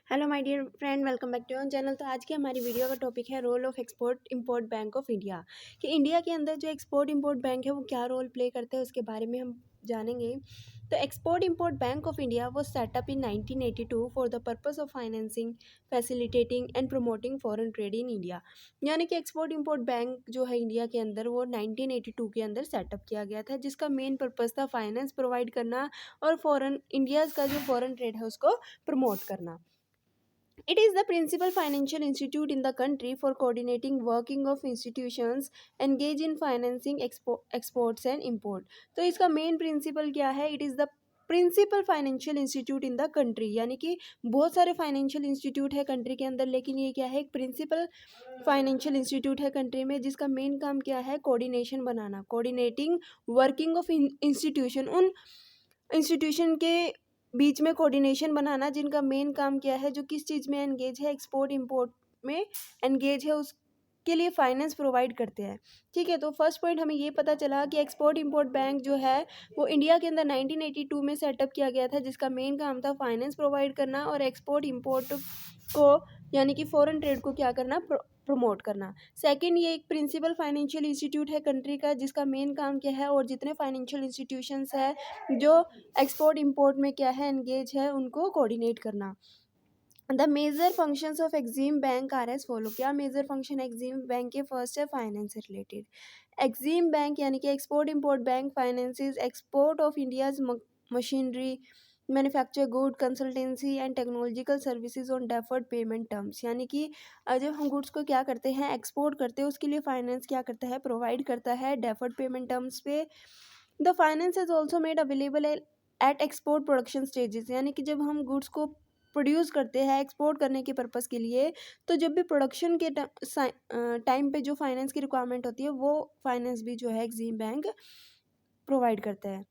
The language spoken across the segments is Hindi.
Hello my dear friend, welcome back to on channel. तो आज की हमारी वीडियो का टॉपिक है role of export import bank of India. कि इंडिया के अंदर जो एक्सपोर्ट इंपोर्ट बैंक है वो क्या रोल प्ले करते हैं उसके बारे में हम जानेंगे। तो export import bank of India वो set up in 1982 for the purpose of financing, facilitating and promoting foreign trade in India. यानी कि एक्सपोर्ट इंपोर्ट बैंक जो है इंडिया के अंदर वो 1982 के अंदर सेटअप किया गया था, जिसका मेन पर्पस था फाइनेंस प्रोवाइड करना और फॉरेन इंडिया का जो फॉरेन ट्रेड है उसको प्रमोट करना। It is the principal financial institute in the country for coordinating working of institutions engaged in financing exports and import. तो इसका मेन प्रिंसिपल क्या है? It is the principal financial institute in the country. यानी कि बहुत सारे फाइनेंशियल इंस्टीट्यूट है कंट्री के अंदर, लेकिन ये क्या है? एक प्रिंसिपल फाइनेंशियल इंस्टीट्यूट है कंट्री में, जिसका मेन काम क्या है? Coordination banana, coordinating working of institution, उन इंस्टीट्यूशन के बीच में कोऑर्डिनेशन बनाना जिनका मेन काम क्या है? जो किस चीज़ में एंगेज है, एक्सपोर्ट इंपोर्ट में एंगेज है, उसके लिए फाइनेंस प्रोवाइड करते हैं। ठीक है, तो फर्स्ट पॉइंट हमें ये पता चला कि एक्सपोर्ट इंपोर्ट बैंक जो है वो इंडिया के अंदर 1982 में सेटअप किया गया था, जिसका मेन काम था फाइनेंस प्रोवाइड करना और एक्सपोर्ट इंपोर्ट को यानी कि फॉरेन ट्रेड को क्या करना? प्रमोट करना। सेकंड, ये एक प्रिंसिपल फाइनेंशियल इंस्टीट्यूट है कंट्री का, जिसका मेन काम क्या है? और जितने फाइनेंशियल इंस्टीट्यूशंस है जो एक्सपोर्ट इंपोर्ट में क्या है एंगेज है, उनको कोऑर्डिनेट करना। The major functions of Exim bank are as follow. क्या मेजर फंक्शन एक्जिम बैंक के? फर्स्ट है फाइनेंस से रिलेटेड। एक्जिम बैंक यानी कि export import bank finances export of India's machinery, manufacture good, consultancy and technological services on deferred payment terms. यानी कि जब हम गुड्स को क्या करते हैं? एक्सपोर्ट करते हैं, उसके लिए फाइनेंस क्या करता है? प्रोवाइड करता है डेफर्ड पेमेंट टर्म्स पे। The finance is also made available at export production stages. यानी कि जब हम गुड्स को प्रोड्यूस करते हैं एक्सपोर्ट करने के पर्पज़ के लिए, तो जब भी प्रोडक्शन के टाइम पे जो फाइनेंस की रिक्वायरमेंट होती है वो फाइनेंस भी जो है एक्सिम बैंक प्रोवाइड करता है।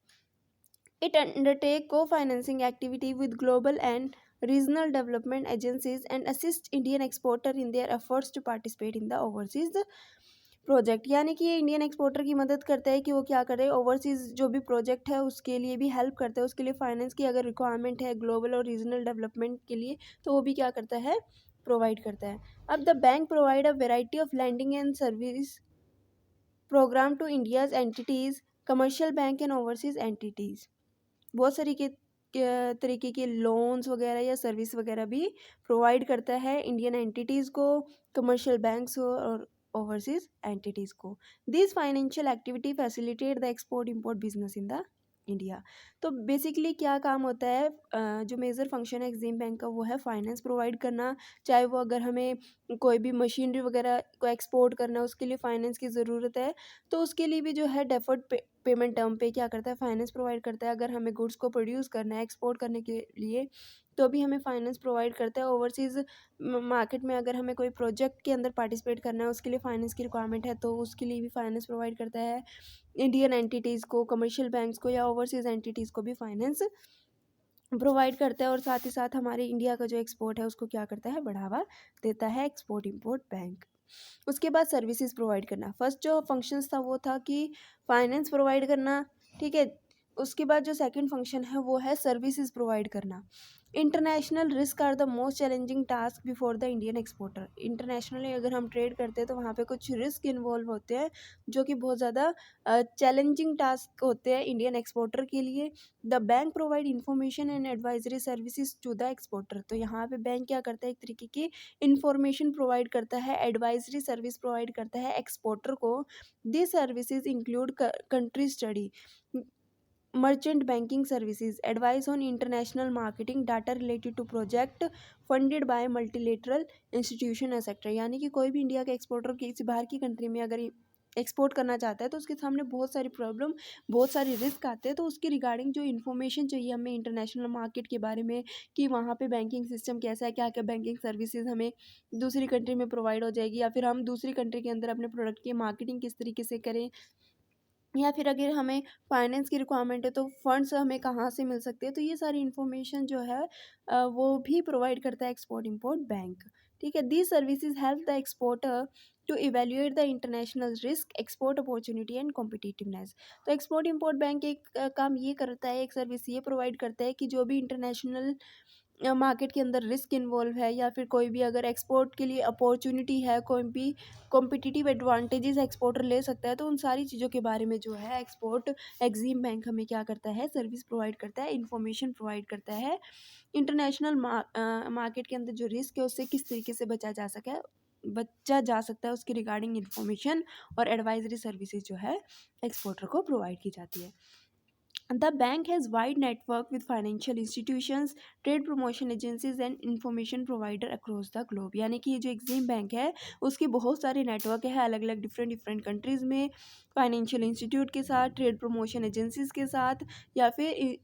It undertake co financing activity with global and regional development agencies and assist Indian exporter in their efforts to participate in the overseas project. यानी कि ये इंडियन एक्सपोर्टर की मदद करता है कि वो क्या करे? ओवरसीज़ जो भी प्रोजेक्ट है उसके लिए भी हेल्प करता है, उसके लिए फाइनेंस की अगर रिक्वायरमेंट है ग्लोबल और रीजनल डेवलपमेंट के लिए, तो वो भी क्या करता है? प्रोवाइड करता है। अब the bank provide a variety of lending and service program to India's entities, commercial bank and overseas entities. बहुत सारी के तरीके के लोन्स वगैरह या सर्विस वगैरह भी प्रोवाइड करता है इंडियन एंटिटीज़ को, कमर्शियल बैंक्स को और ओवरसीज एंटिटीज़ को। This financial activity facilitate the export import business in the India. तो बेसिकली क्या काम होता है? जो मेजर फंक्शन है एक्सिम बैंक का वो है फाइनेंस प्रोवाइड करना। चाहे वो अगर हमें कोई भी मशीनरी वगैरह को एक्सपोर्ट करना है उसके लिए फाइनेंस की ज़रूरत है, तो उसके लिए भी जो है डेफर्ड पेमेंट टर्म पे क्या करता है? फाइनेंस प्रोवाइड करता है। अगर हमें गुड्स को प्रोड्यूस करना है एक्सपोर्ट करने के लिए, तो भी हमें फाइनेंस प्रोवाइड करता है। ओवरसीज़ मार्केट में अगर हमें कोई प्रोजेक्ट के अंदर पार्टिसिपेट करना है उसके लिए फाइनेंस की रिक्वायरमेंट है, तो उसके लिए भी फाइनेंस प्रोवाइड करता है इंडियन एंटिटीज़ को, कमर्शियल बैंक्स को या ओवरसीज़ एंटिटीज़ को भी फाइनेंस प्रोवाइड करता है। और साथ ही साथ हमारे इंडिया का जो एक्सपोर्ट है उसको क्या करता है? बढ़ावा देता है एक्सपोर्ट इंपोर्ट बैंक। उसके बाद सर्विसेज प्रोवाइड करना। फर्स्ट जो फंक्शंस था वो था कि फाइनेंस प्रोवाइड करना, ठीक है। उसके बाद जो सेकंड फंक्शन है वो है सर्विसेज प्रोवाइड करना। International risk are the most challenging task before the Indian exporter. Internationally अगर हम ट्रेड करते हैं तो वहाँ पे कुछ रिस्क इन्वॉल्व होते हैं जो कि बहुत ज़्यादा चैलेंजिंग टास्क होते हैं इंडियन एक्सपोर्टर के लिए। The bank provide information and advisory services to the exporter. तो यहाँ पे बैंक क्या करता है? एक तरीके की इंफॉर्मेशन प्रोवाइड करता है, एडवाइजरी सर्विस प्रोवाइड करता है एक्सपोर्टर को। This services include country study, merchant banking services, advice on international marketing, data related to project funded by multilateral institution etcetera. यानी कि कोई भी इंडिया का एक्सपोर्टर किसी बाहर की कंट्री में अगर एक्सपोर्ट करना चाहता है तो उसके सामने बहुत सारी प्रॉब्लम, बहुत सारे रिस्क आते हैं। तो उसकी रिगार्डिंग जो इन्फॉर्मेशन चाहिए हमें इंटरनेशनल मार्केट के बारे में, कि वहाँ पे बैंकिंग सिस्टम कैसा है, क्या क्या बैंकिंग सर्विसेज हमें दूसरी कंट्री में प्रोवाइड हो जाएगी, या फिर हम दूसरी कंट्री के अंदर अपने प्रोडक्ट की मार्केटिंग किस तरीके से करें, या फिर अगर हमें फाइनेंस की रिक्वायरमेंट है तो फंड्स हमें कहाँ से मिल सकते हैं। तो ये सारी इन्फॉर्मेशन जो है वो भी प्रोवाइड करता है एक्सपोर्ट इंपोर्ट बैंक। ठीक है, these services help the exporter to evaluate the international risk, export opportunity and competitiveness. तो एक्सपोर्ट इंपोर्ट बैंक एक काम ये करता है, एक सर्विस ये प्रोवाइड करता है कि जो भी इंटरनेशनल मार्केट के अंदर रिस्क इन्वॉल्व है, या फिर कोई भी अगर एक्सपोर्ट के लिए अपॉर्चुनिटी है, कोई भी कॉम्पिटिटिव एडवांटेजेस एक्सपोर्टर ले सकता है, तो उन सारी चीज़ों के बारे में जो है एग्जीम बैंक हमें क्या करता है, सर्विस प्रोवाइड करता है, इंफॉर्मेशन प्रोवाइड करता है। इंटरनेशनल मार्केट के अंदर जो रिस्क है उससे किस तरीके से बचा जा सकता है उसकी रिगार्डिंग इन्फॉर्मेशन और एडवाइजरी सर्विसेज जो है एक्सपोर्टर को प्रोवाइड की जाती है। The bank has wide network with financial institutions, trade promotion agencies and information provider across the globe। यानी कि ये जो एग्जीम बैंक है उसकी बहुत सारे नेटवर्क है अलग अलग डिफरेंट कंट्रीज़ में, फाइनेंशियल इंस्टीट्यूट के साथ, ट्रेड प्रमोशन एजेंसीज के साथ, या फिर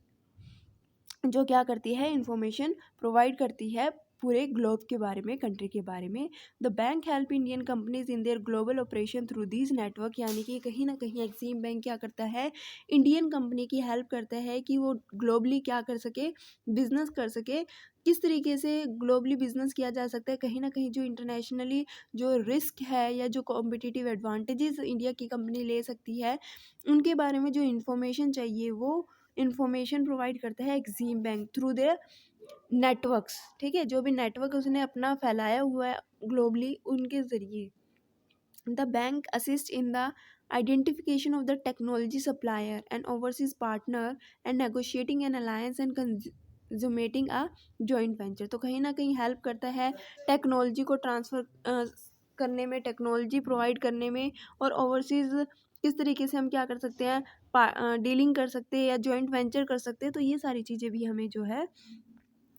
जो क्या करती है इंफॉर्मेशन प्रोवाइड करती है पूरे ग्लोब के बारे में, कंट्री के बारे में। The bank help Indian companies in their global operation through these network. यानी कि कहीं ना कहीं एग्जीम बैंक क्या करता है, इंडियन कंपनी की हेल्प करता है कि वो ग्लोबली क्या कर सके, बिजनेस कर सके। किस तरीके से ग्लोबली बिजनेस किया जा सकता है, कहीं ना कहीं जो इंटरनेशनली जो रिस्क है या जो कॉम्पिटिटिव एडवांटेजेस इंडिया की कंपनी ले सकती है उनके बारे में जो इन्फॉर्मेशन चाहिए वो इन्फॉर्मेशन प्रोवाइड करता है एग्जीम बैंक थ्रू देयर नेटवर्क्स। ठीक है, जो भी नेटवर्क उसने अपना फैलाया हुआ है ग्लोबली उनके ज़रिए। The bank assist in the identification of the technology supplier and overseas partner and negotiating an alliance and consummating a joint venture. तो कहीं ना कहीं हेल्प करता है टेक्नोलॉजी को ट्रांसफ़र करने में, टेक्नोलॉजी प्रोवाइड करने में, और ओवरसीज़ किस तरीके से हम क्या कर सकते हैं, डीलिंग कर सकते हैं या जॉइंट वेंचर कर सकते हैं। तो ये सारी चीज़ें भी हमें जो है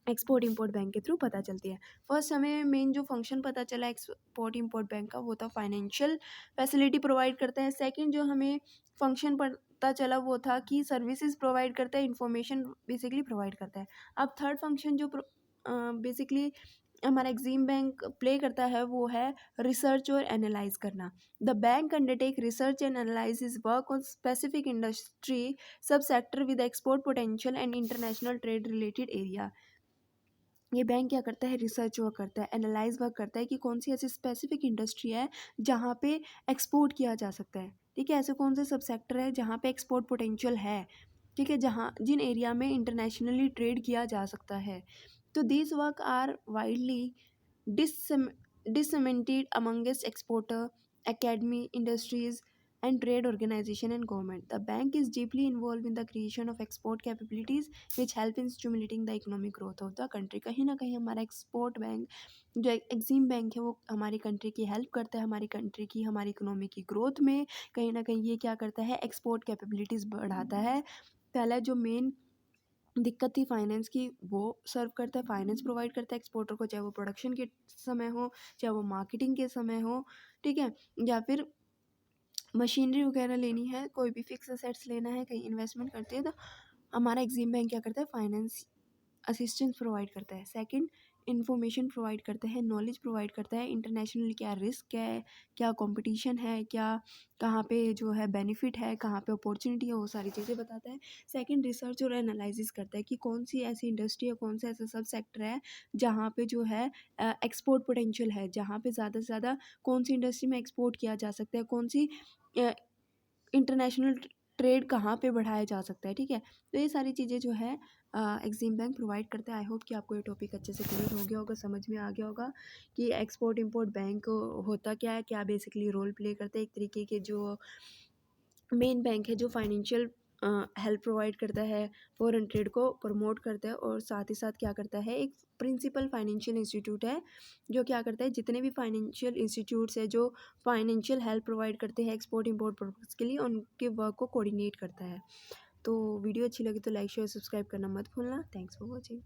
एक्सपोर्ट इंपोर्ट बैंक के थ्रू पता चलती है। फर्स्ट हमें मेन जो फंक्शन पता चला एक्सपोर्ट इंपोर्ट बैंक का वो था फाइनेंशियल फैसिलिटी प्रोवाइड करता है। सेकंड जो हमें फंक्शन पता चला वो था कि सर्विसेज प्रोवाइड करता है, इंफॉर्मेशन बेसिकली प्रोवाइड करता है। अब थर्ड फंक्शन जो बेसिकली हमारा एग्जीम बैंक प्ले करता है वो है रिसर्च और एनालाइज करना। The bank undertake research and analysis work on specific industry sub sector with export potential and international trade related area. ये बैंक क्या करता है, रिसर्च वर्क करता है, एनालाइज वर्क करता है कि कौन सी ऐसी स्पेसिफिक इंडस्ट्री है जहाँ पे एक्सपोर्ट किया जा सकता है। ठीक है, ऐसे कौन से सब सेक्टर है जहाँ पे एक्सपोर्ट पोटेंशियल है। ठीक है, जहाँ जिन एरिया में इंटरनेशनली ट्रेड किया जा सकता है। तो this work are widely disseminated amongst exporter, academy, industries, and trade organization and government. The bank is deeply involved in the creation of export capabilities which help in stimulating the economic growth of the country। कहीं ना कहीं हमारा एक्सपोर्ट बैंक जो एग्जीम बैंक है वो हमारी कंट्री की हेल्प करता है, हमारी कंट्री की, हमारी इकोनॉमी की ग्रोथ में। कहीं ना कहीं ये क्या करता है, एक्सपोर्ट कैपेबिलिटीज़ बढ़ाता है। पहला जो मेन दिक्कत थी फाइनेंस की वो सर्व करता है, फाइनेंस प्रोवाइड करता है एक्सपोर्टर को, चाहे वो प्रोडक्शन के समय हो, चाहे वो मार्केटिंग के समय हो। ठीक है, या फिर मशीनरी वगैरह लेनी है, कोई भी फिक्स असेट्स लेना है, कहीं इन्वेस्टमेंट करते हैं, तो हमारा एग्जीम बैंक क्या करता है, फाइनेंस असिस्टेंस प्रोवाइड करता है। सेकंड, इन्फॉर्मेशन प्रोवाइड करता है, नॉलेज प्रोवाइड करता है, इंटरनेशनल क्या रिस्क है, क्या कंपटीशन है, क्या कहाँ पे जो है बेनिफिट है, कहाँ पे अपॉर्चुनिटी है, वो सारी चीज़ें बताता है। सेकंड, रिसर्च और एनालिसिस करता है कि कौन सी ऐसी इंडस्ट्री है, कौन सा ऐसा सब सेक्टर है जहाँ पे जो है एक्सपोर्ट पोटेंशियल है, जहाँ पे ज़्यादा से ज़्यादा कौन सी इंडस्ट्री में एक्सपोर्ट किया जा सकता है, कौन सी इंटरनेशनल ट्रेड कहाँ पे बढ़ाया जा सकता है। ठीक है, तो ये सारी चीज़ें जो है एग्जीम बैंक प्रोवाइड करता है। आई होप कि आपको ये टॉपिक अच्छे से क्लियर हो गया होगा, समझ में आ गया होगा कि एक्सपोर्ट इंपोर्ट बैंक होता क्या है, क्या बेसिकली रोल प्ले करता है। एक तरीके के जो मेन बैंक है जो फाइनेंशियल हेल्प प्रोवाइड करता है, फॉरेन ट्रेड को प्रमोट करता है, और साथ ही साथ क्या करता है, एक प्रिंसिपल फाइनेंशियल इंस्टीट्यूट है जो क्या करता है, जितने भी फाइनेंशियल इंस्टीट्यूट्स है जो फाइनेंशियल हेल्प प्रोवाइड करते हैं एक्सपोर्ट इंपोर्ट पर्पज़ के लिए, उनके वर्क को कोऑर्डिनेट करता है। तो वीडियो अच्छी लगी तो लाइक शेयर सब्सक्राइब करना मत भूलना। Thanks for watching.